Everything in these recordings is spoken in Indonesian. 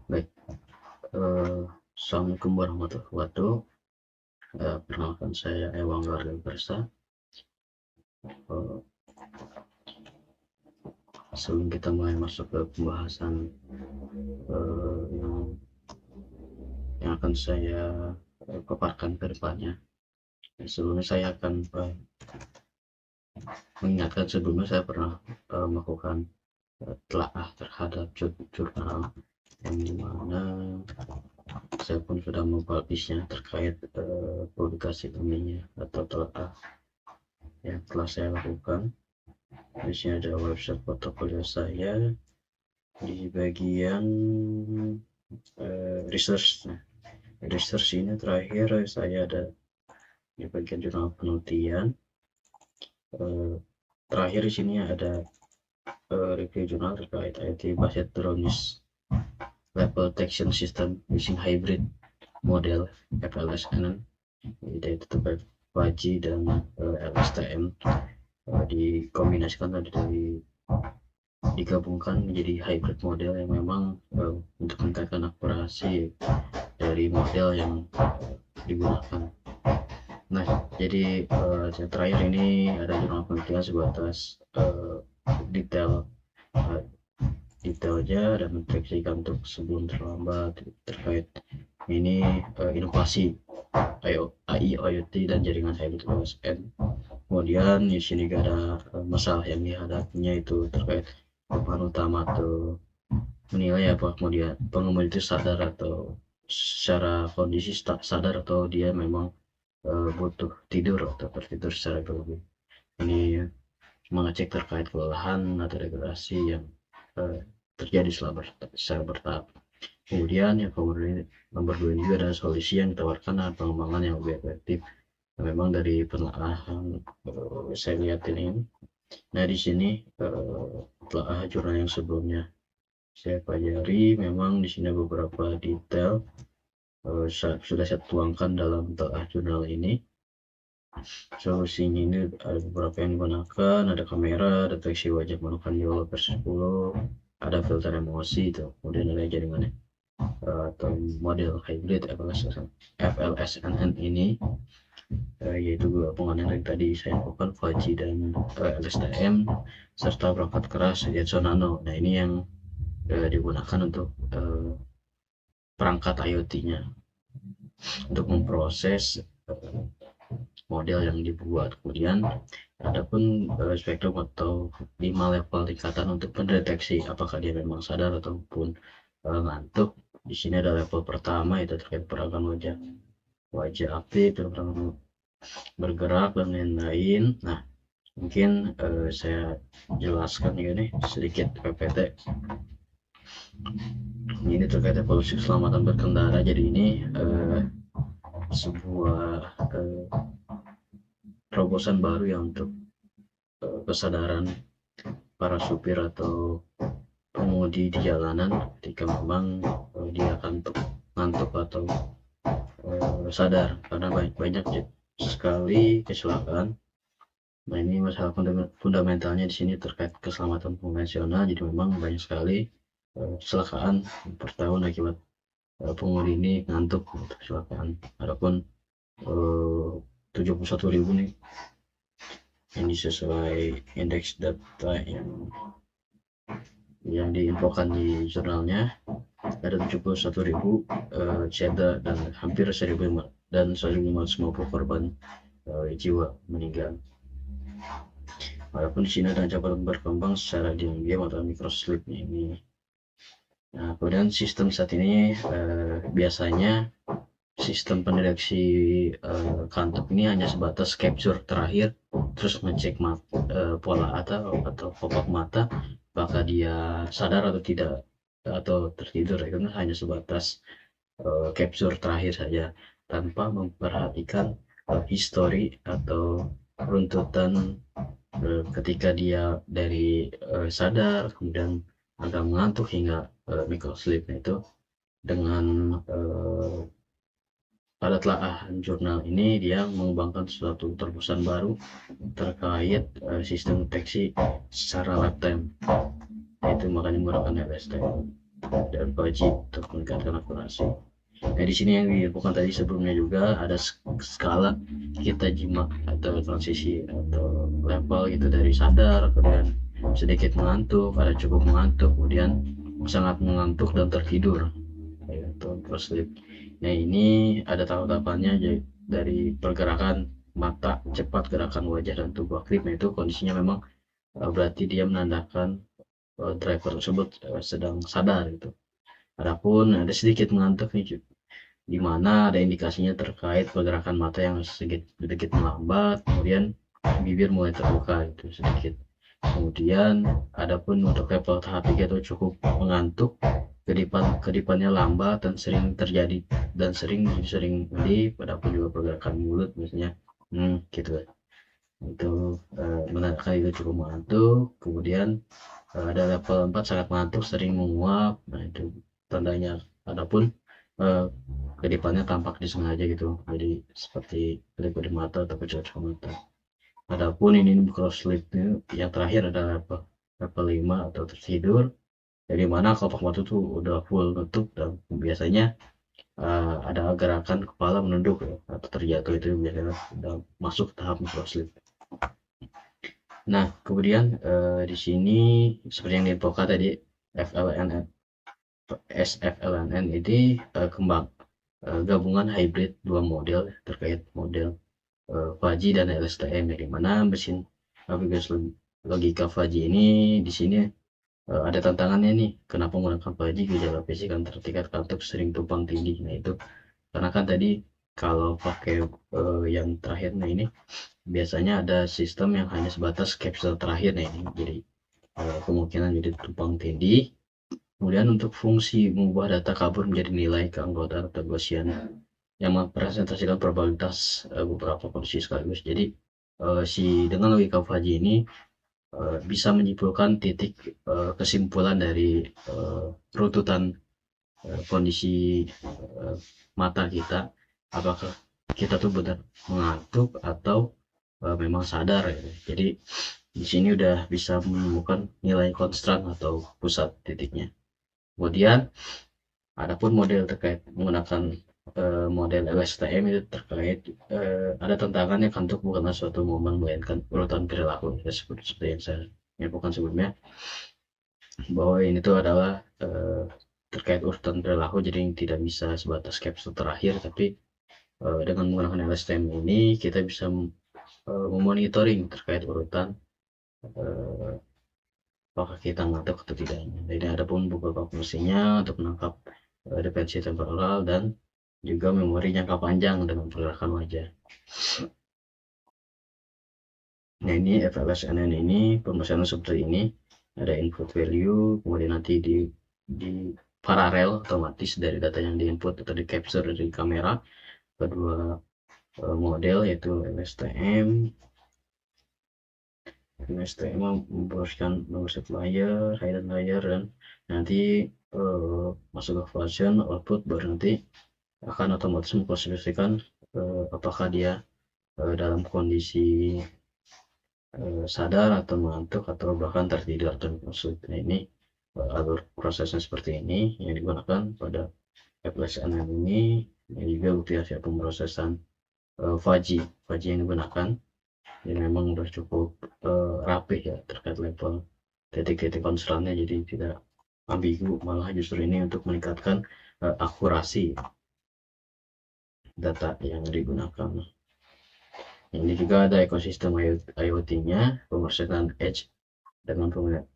Baik, Assalamualaikum warahmatullahi wabarakatuh. Perkenalkan saya Ewang Garden Persa. Sebelum kita mulai masuk ke pembahasan eh, yang akan saya paparkan ke depannya, sebelumnya saya akan mengingatkan sebelumnya saya pernah melakukan telaah terhadap jurnal yang dimana saya pun sudah mempublishnya terkait publikasi ilmiahnya atau telaah yang telah saya lakukan. Di sini ada website portofolio saya di bagian research. Nah, research ini terakhir saya ada di bagian jurnal penelitian. Terakhir di sini ada review jurnal terkait IoT based drones level detection system using hybrid model FLSN, yaitu terkait 5G dan LSTM dikombinasikan dari digabungkan menjadi hybrid model yang memang untuk meningkatkan akurasi dari model yang digunakan. Nah, jadi yang terakhir ini ada jurnal penelitian sebatas detail detailnya dan memprediksikan untuk sebelum terlambat terkait ini inovasi AI IoT dan jaringan hybrid OSN. Kemudian di sini juga ada masalah yang dihadapinya itu terkait kebutuhan utama atau menilai apakah kemudian pengemudi itu sadar atau secara kondisi sadar atau dia memang butuh tidur atau tertidur secara berlebih. Ini mengecek terkait kelelahan atau degradasi yang terjadi secara bertahap. Kemudian yang nomor 2 juga ada solusi yang ditawarkan dan pengembangan yang lebih efektif. Nah, memang dari penelaahan saya lihat ini. Nah, di sini telah jurnal yang sebelumnya saya pelajari, memang di sini beberapa detail sudah saya tuangkan dalam telah jurnal ini. Solusinya ini ada beberapa yang digunakan, ada kamera deteksi wajah menggunakan developer 10, ada filter emosi itu, kemudian ada jaringan atau model hybrid FLSNN ini, yaitu gabungan yang tadi saya lakukan 5G dan LSTM serta perangkat keras Jetson Nano. Nah, ini yang digunakan untuk perangkat IoT-nya untuk memproses model yang dibuat. Kemudian ada pun spektrum atau 5 level tingkatan untuk mendeteksi apakah dia memang sadar ataupun ngantuk. Di sini ada level pertama, itu terkait peragaan wajah aktif, peragaan bergerak dan lain-lain. Nah, mungkin saya jelaskan ini sedikit PPT. Ini terkait evolusi keselamatan berkendara. Jadi ini sebuah terobosan baru yang untuk kesadaran para supir atau pengemudi di jalanan ketika memang dia ngantuk atau sadar, karena banyak sekali kecelakaan. Nah, ini masalah fundamentalnya di sini terkait keselamatan konvensional. Jadi memang banyak sekali kecelakaan per tahun akibat pengemudi ini ngantuk untuk kecelakaan. Adapun 71.000 nih ini sesuai indeks data yang diinfokan di jurnalnya, ada 71.000 cedera dan hampir 1.550 korban jiwa meninggal. Walaupun di sini ada ancaman berkembang secara diam-diam atau microslip ini. Nah, kemudian sistem saat ini biasanya sistem pendeteksi kantuk ini hanya sebatas capture terakhir, terus ngecek pola atau pop-up mata, apakah dia sadar atau tidak atau tertidur. Itu hanya sebatas capture terakhir saja tanpa memperhatikan histori atau runtutan ketika dia dari sadar kemudian agak mengantuk hingga microsleep. Itu dengan pada telaah jurnal ini dia mengembangkan suatu terobosan baru terkait sistem deteksi secara lifetime, yaitu makanya menggunakan LSTM. dan 5G untuk meningkatkan akurasi. Nah, di sini yang bukan tadi sebelumnya juga ada skala kita jima atau transisi atau level gitu dari sadar, kemudian sedikit mengantuk, ada cukup mengantuk, kemudian sangat mengantuk dan tertidur, yaitu sleep. Nah, ini ada tahapannya dari pergerakan mata, cepat gerakan wajah dan tubuh aktif. Nah, itu kondisinya memang berarti dia menandakan driver tersebut sedang sadar gitu. Adapun ada sedikit mengantuk nih, di mana ada indikasinya terkait pergerakan mata yang sedikit melambat, kemudian bibir mulai terbuka itu sedikit. Kemudian adapun untuk level tahap 3 itu cukup mengantuk, kedipannya lambat dan sering terjadi dan sering medip, adapun juga pergerakan mulut misalnya gitu. Itu menandakan itu cukup mengantuk. Kemudian ada level 4 sangat mengantuk, sering menguap. Nah, itu tandanya. Adapun eh, kedipannya tampak disengaja gitu, jadi seperti kedip-kedip mata atau kecil-kecil mata. Adapun ini cross sleep yang terakhir adalah level 5 atau tertidur, jadi mana kelopak mata tuh udah full nutup dan biasanya ada gerakan kepala menunduk ya, atau terjatuh, itu biasanya udah masuk tahap cross sleep. Nah, kemudian di sini seperti yang diinfokan tadi, FLNN SFLNN ini gabungan hybrid dua model terkait model Faji dan LSTM, di mana mesin navigasi logika Faji ini di sini ada tantangannya nih. Kenapa menggunakan Faji? Gejala fisik antar tingkat kantuk sering tumpang tindih. Nah, itu karena kan tadi kalau pakai yang terakhir, nah ini biasanya ada sistem yang hanya sebatas capsule terakhir. Nah, ini jadi kemungkinan jadi tumpang tindih. Kemudian untuk fungsi mengubah data kabur menjadi nilai keanggotaan atau Gaussian yang merepresentasikan probabilitas beberapa kondisi sekaligus. Jadi dengan logika Fuzzy ini bisa menyimpulkan titik kesimpulan dari runtutan kondisi mata kita, apakah kita tuh benar mengantuk atau memang sadar ya. Jadi di sini udah bisa menemukan nilai konstan atau pusat titiknya. Kemudian adapun model terkait menggunakan model LSTM itu terkait ada tantangannya, kantuk bukanlah suatu momen melainkan urutan perilaku, ya, seperti yang saya infokan sebelumnya, bahwa ini tuh adalah terkait urutan perilaku, jadi tidak bisa sebatas capsule terakhir, tapi dengan menggunakan LSTM ini kita bisa memonitoring terkait urutan apakah kita ngantuk atau tidak. Jadi ada pun beberapa fungsinya untuk menangkap dependensi temporal dan juga memori jangka panjang dengan pergerakan wajah. Nah, ini FLSNN ini pemesanan seperti ini, ada input value, kemudian nanti di paralel otomatis dari data yang diinput atau di capture dari kamera kedua model, yaitu LSTM memproseskan memproses layer, hidden layer, dan nanti masuk ke version output, baru nanti akan otomatis memposisikan apakah dia dalam kondisi sadar atau mengantuk atau bahkan tertidur atau maksud. Nah, ini alur prosesnya seperti ini yang digunakan pada FLSNN ini. Ini juga bukti hasil pemrosesan Faji yang digunakan. Jadi memang sudah cukup rapih ya terkait level titik-titik konstrannya, jadi tidak ambigu, malah justru ini untuk meningkatkan akurasi data yang digunakan. Ini juga ada ekosistem IoT-nya, pemrosesan edge dengan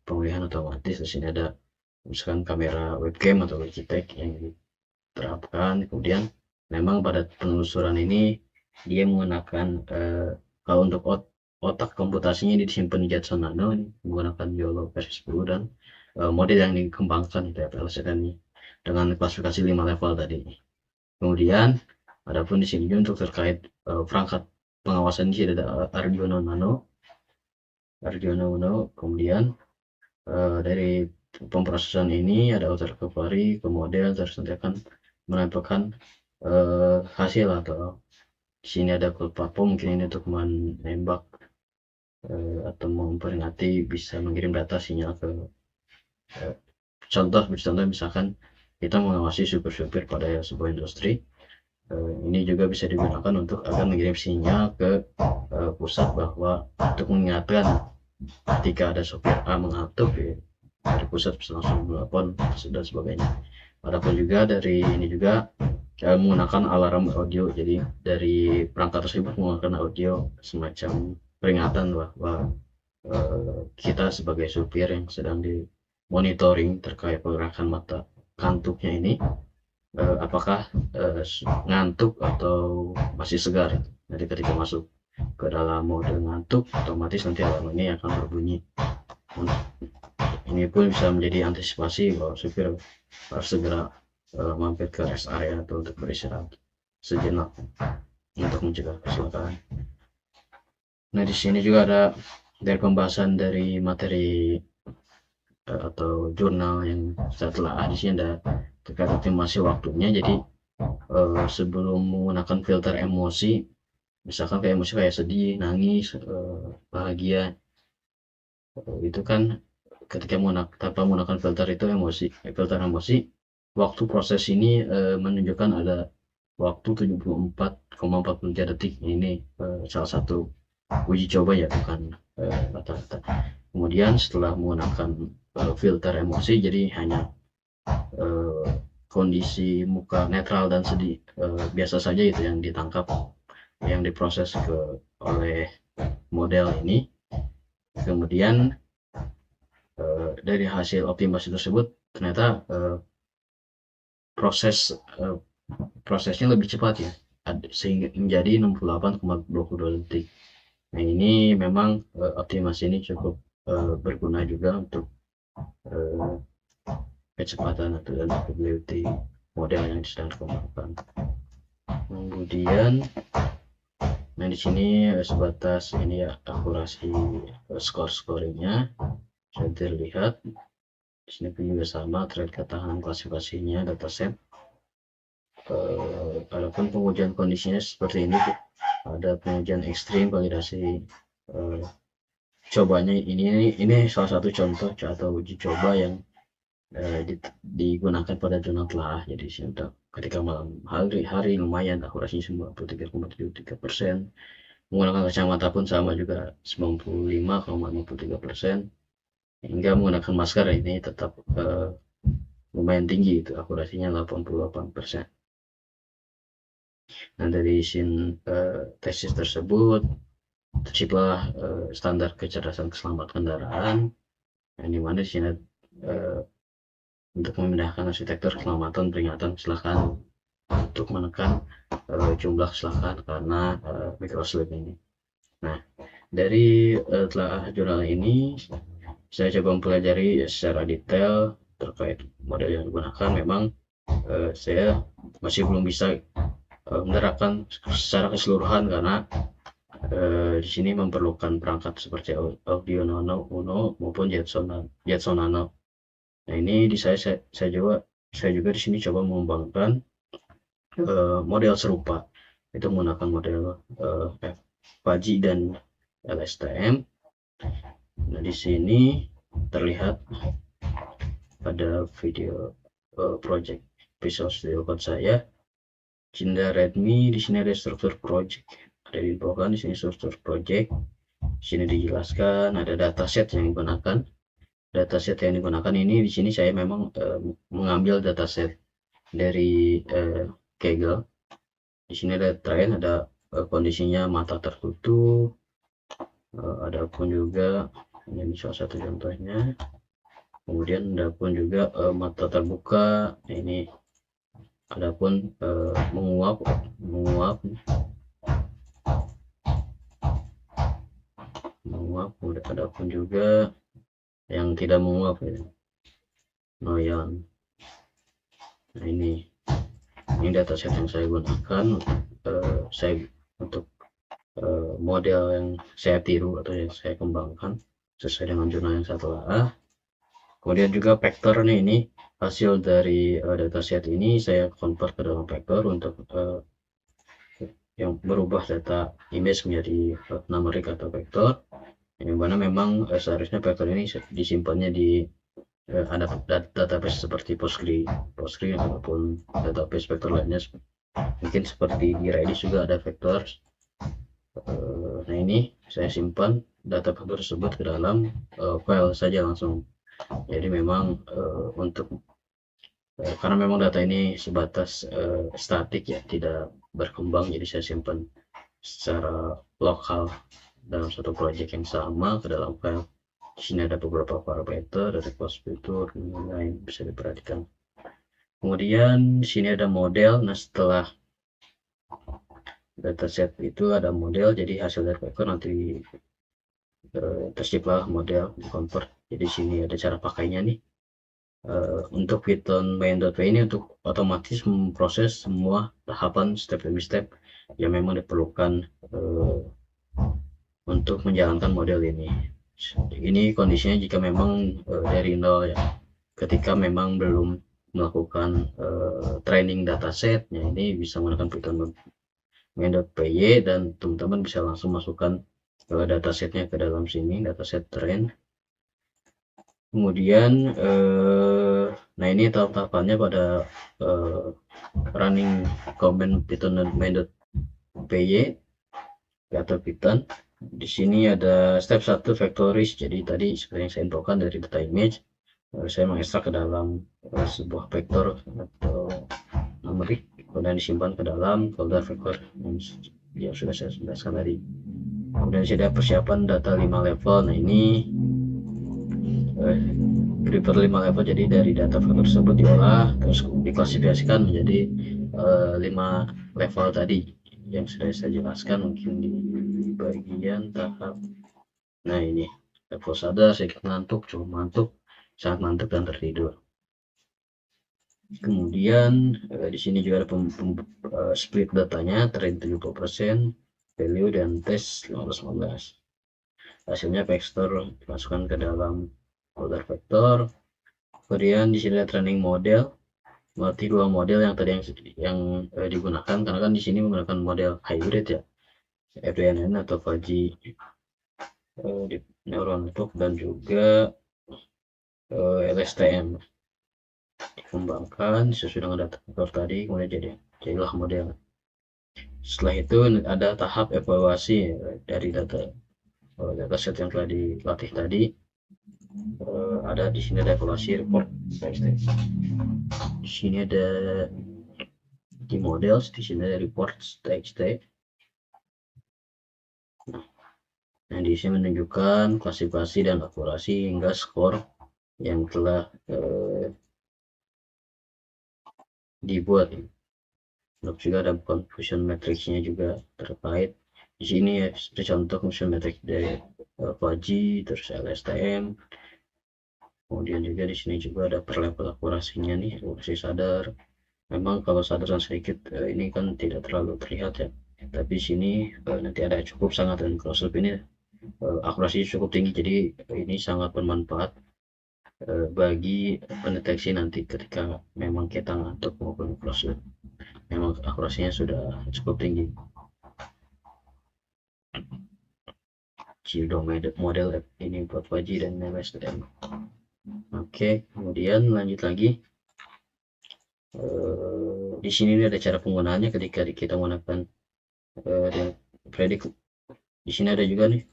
pemulihan otomatis. Di sini ada misalkan kamera webcam atau Logitech yang diterapkan. Kemudian memang pada penelusuran ini dia menggunakan kalau untuk otak komputasinya disimpan di Jetson Nano menggunakan YOLO versi 10, dan model yang dikembangkan itu FLSN ini dengan klasifikasi 5 level tadi. Kemudian adapun di sini untuk terkait perangkat pengawasan, di sini ada Arduino Nano. Kemudian dari pemrosesan ini ada outer recovery ke model, terus nanti akan menempelkan hasil, atau di sini ada code platform, mungkin ini untuk menembak atau memperingati bisa mengirim data sinyal ke contoh misalkan kita mengawasi supir-supir pada sebuah industri. Ini juga bisa digunakan untuk agar mengirim sinyal ke pusat bahwa untuk mengingatkan ketika ada sopir A mengantuk, ya, dari pusat bisa langsung telepon dan sebagainya. Adapun juga dari ini juga menggunakan alarm audio, jadi dari perangkat tersebut menggunakan audio semacam peringatan bahwa kita sebagai supir yang sedang di monitoring terkait pergerakan mata kantuknya ini, apakah ngantuk atau masih segar. Jadi ketika masuk ke dalam mode ngantuk, otomatis nanti alarm ini akan berbunyi. Ini pun bisa menjadi antisipasi bahwa supir harus segera mampir ke rest area atau untuk beristirahat sejenak untuk mencegah kecelakaan. Nah, di sini juga ada dari pembahasan dari materi atau jurnal yang saya telah di sini ada terkait optimasi waktunya. Jadi sebelum menggunakan filter emosi, misalkan kayak emosi kayak sedih, nangis, bahagia, itu kan ketika tanpa menggunakan filter itu filter emosi, waktu proses ini menunjukkan ada waktu 74,43 detik. Ini salah satu uji coba ya, bukan rata-rata. Kemudian setelah menggunakan filter emosi, jadi hanya kondisi muka netral dan sedih biasa saja itu yang ditangkap, yang diproses oleh model ini. Kemudian dari hasil optimasi tersebut ternyata prosesnya lebih cepat ya, sehingga menjadi 68,22 detik. Nah, ini memang optimasi ini cukup berguna juga untuk kecepatan atau dan capability model yang sedang dikembangkan. Kemudian, nah di sini sebatas ini ya akurasi scoringnya sudah terlihat. Di sini pun juga sama terkait ketahanan klasifikasinya dataset. Adapun pengujian kondisinya seperti ini, ada pengujian ekstrim, validasi cobanya. Ini salah satu contoh atau uji coba yang digunakan pada jurnal telah. Jadi ketika malam hari lumayan akurasinya 93,73%. Menggunakan kacamata pun sama juga 95,53%. Hingga menggunakan masker ini tetap lumayan tinggi, itu akurasinya 88%. Nah, dari tesis tersebut terciptalah standar kecerdasan keselamatan kendaraan, yang dimana di sini untuk memindahkan arsitektur keselamatan peringatan kecelakaan untuk menekan jumlah kecelakaan karena microslip ini. Nah, dari telah jurnal ini saya coba mempelajari secara detail terkait model yang digunakan. Memang saya masih belum bisa menerapkan secara keseluruhan karena di sini memerlukan perangkat seperti Arduino Uno maupun Jetson Nano. Nah, ini saya juga di sini coba mengembangkan model serupa, itu menggunakan model Fuzzy dan LSTM. Nah, di sini terlihat pada video project Visual Studio Code saya. Cinda Redmi, di sini ada struktur project, ada di bawah, di sini struktur project. Di sini dijelaskan ada dataset yang digunakan. Dataset yang digunakan ini di sini saya memang mengambil dataset dari Kaggle. Di sini ada trend, ada kondisinya mata tertutup, ada pun juga ini salah satu contohnya. Kemudian ada pun juga mata terbuka. Ini adapun menguap, adapun juga yang tidak menguap ya, noyan. Nah, ini dataset yang saya gunakan untuk model yang saya tiru atau yang saya kembangkan sesuai dengan jurnal yang saya telah. Kemudian juga vektor nih, ini hasil dari dataset ini saya convert ke dalam vektor untuk yang berubah data image menjadi numerik atau vektor, yang mana memang seharusnya vektor ini disimpannya di ada database seperti Postgre ataupun database vektor lainnya, mungkin seperti di Redis juga ada vektor. Nah ini saya simpan data vektor tersebut ke dalam file saja langsung. Jadi memang untuk karena memang data ini sebatas statik ya, tidak berkembang, jadi saya simpan secara lokal dalam satu project yang sama ke dalam file. Di sini ada beberapa parameter, ada cost fitur, dan lain-lain bisa diperhatikan. Kemudian di sini ada model. Nah setelah dataset itu ada model, jadi hasil dari vektor nanti terciptalah model di convert. Jadi di sini ada cara pakainya nih. Untuk Python main.py ini untuk otomatis memproses semua tahapan step demi step yang memang diperlukan untuk menjalankan model ini. Ini kondisinya jika memang dari nol ya, ketika memang belum melakukan training datasetnya, ini bisa menggunakan Python main.py dan teman-teman bisa langsung masukkan datasetnya ke dalam sini, dataset train. Kemudian nah ini tahap-tahapannya pada running command Python main.py atau Python. Di sini ada step 1 factories. Jadi tadi seperti yang saya infokan dari data image, saya mengekstrak ke dalam sebuah vektor atau numerik, kemudian disimpan ke dalam folder vektor yang sudah saya jelaskan tadi. Kemudian ada persiapan data 5 level. Nah ini prefer 5 level, jadi dari data vektor tersebut diolah terus diklasifikasikan menjadi 5 level tadi yang sudah saya jelaskan mungkin di bagian tahap. Nah ini level sadar, sedikit ngantuk, cukup ngantuk, sangat ngantuk dan tertidur. Kemudian di sini juga ada split datanya, train 70%, value dan test 15-15. Hasilnya vektor dimasukkan ke dalam folder vektor. Kemudian di sini ada training model, berarti dua model yang tadi yang digunakan, karena kan di sini menggunakan model hybrid ya, FDNN atau Fuzzy Deep Neural Network dan juga LSTM dikembangkan sesuai dengan data vektor tadi, kemudian jadilah model. Setelah itu ada tahap evaluasi dari dataset yang telah dilatih tadi. Ada di sini ada evaluasi report txt. Di sini ada di model, di sini ada reports txt. Nah, di sini menunjukkan klasifikasi dan akurasi hingga skor yang telah dibuat. Untuk juga ada confusion matrixnya juga terkait. Di sini ya, seperti contoh confusion matrix dari Fuzzy, terus LSTM. Kemudian juga di sini juga ada per level akurasinya nih, akurasi sadar. Memang kalau sadar sedikit ini kan tidak terlalu terlihat ya. Tapi di sini nanti ada cukup sangat dan close up ini akurasinya cukup tinggi, jadi ini sangat bermanfaat bagi pendeteksi nanti ketika memang kita ngantuk maupun close loop. Memang akurasinya sudah cukup tinggi. Pseudo model ini buat Fuzzy dan LSTM. Oke, kemudian lanjut lagi. Di sini ada cara penggunaannya ketika kita menggunakan predik. Di sini ada juga nih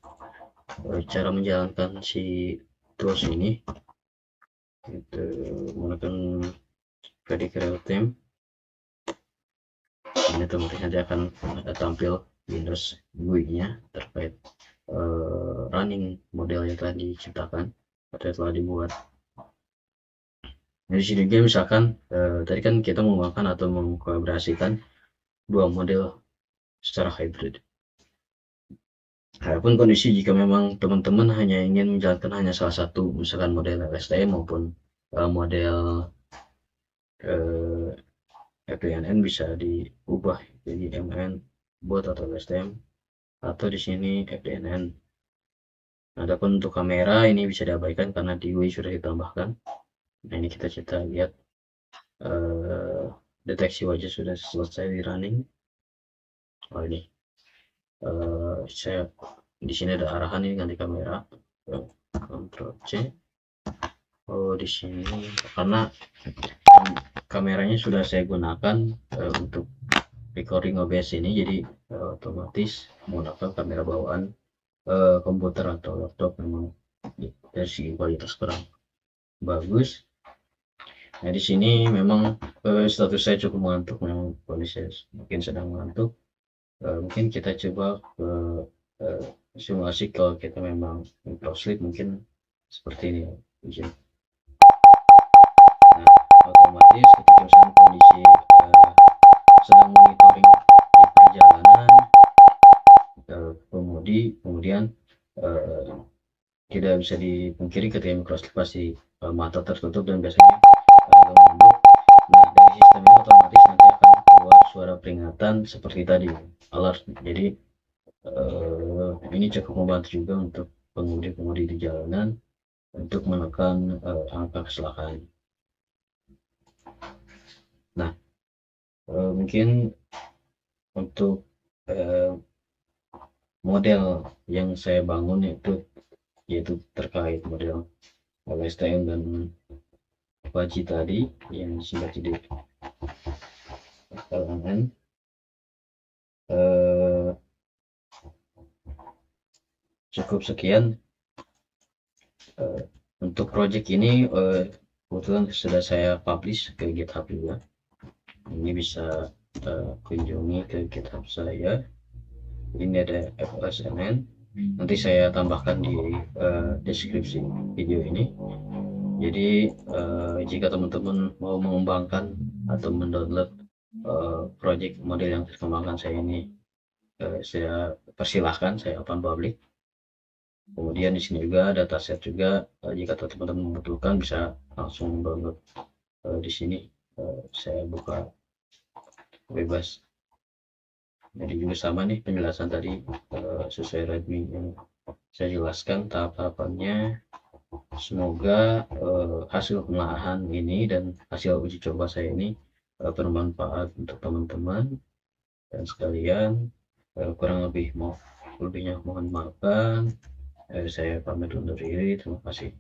cara menjalankan si tools ini, itu menggunakan predik real time. Ini otomatis nanti akan tampil Windows GUI-nya terkait running model yang telah diciptakan atau telah dibuat. Nah, di sini juga misalkan tadi kan kita menggunakan atau mengkolaborasikan dua model secara hybrid. Adapun kondisi jika memang teman-teman hanya ingin menjalankan hanya salah satu, misalkan model LSTM maupun model FDNN, bisa diubah jadi MN bot atau LSTM, atau di sini FDNN. Adapun untuk kamera ini bisa diabaikan karena di GUI sudah ditambahkan. Nah ini kita lihat deteksi wajah sudah selesai di running. Oh ini saya di sini ada arahan ini ganti kamera, Ctrl C. di sini karena kameranya sudah saya gunakan untuk recording OBS ini, jadi otomatis menggunakan kamera bawaan komputer atau laptop. Memang dari segi kualitas kurang bagus. Nah, di sini memang status saya cukup mengantuk, memang kondisi saya mungkin sedang mengantuk. Mungkin kita coba ke simulasi kalau kita memang micro sleep, mungkin seperti ini ya. Nah, otomatis ketika misalnya kondisi sedang monitoring di perjalanan, kemudian tidak bisa dipungkiri ketika micro sleep pasti mata tertutup dan biasanya agak menunduk. Nah, dari sistem ini otomatis nanti akan keluar suara peringatan seperti tadi, alert. Jadi ini cukup membantu juga untuk pengemudi di jalanan untuk menekan angka kecelakaan. Nah, mungkin untuk model yang saya bangun yaitu terkait model LSTM dan Baji tadi yang sudah jadi LNN. Cukup sekian untuk project ini. Kebetulan sudah saya publish ke GitHub juga. Ini bisa kunjungi ke GitHub saya. Ini ada FLSMN. Nanti saya tambahkan di deskripsi video ini. Jadi jika teman-teman mau mengembangkan atau mendownload project model yang dikembangkan saya ini, saya persilahkan, saya open public. Kemudian di sini juga ada dataset juga, jika teman-teman membutuhkan bisa langsung download di sini. Saya buka bebas. Jadi juga sama nih penjelasan tadi, sesuai Redmi yang saya jelaskan tahap-tahapannya. Semoga hasil pengolahan ini dan hasil uji coba saya ini bermanfaat untuk teman-teman dan sekalian. Kurang lebihnya mohon maafkan. Saya pamit undur diri. Terima kasih.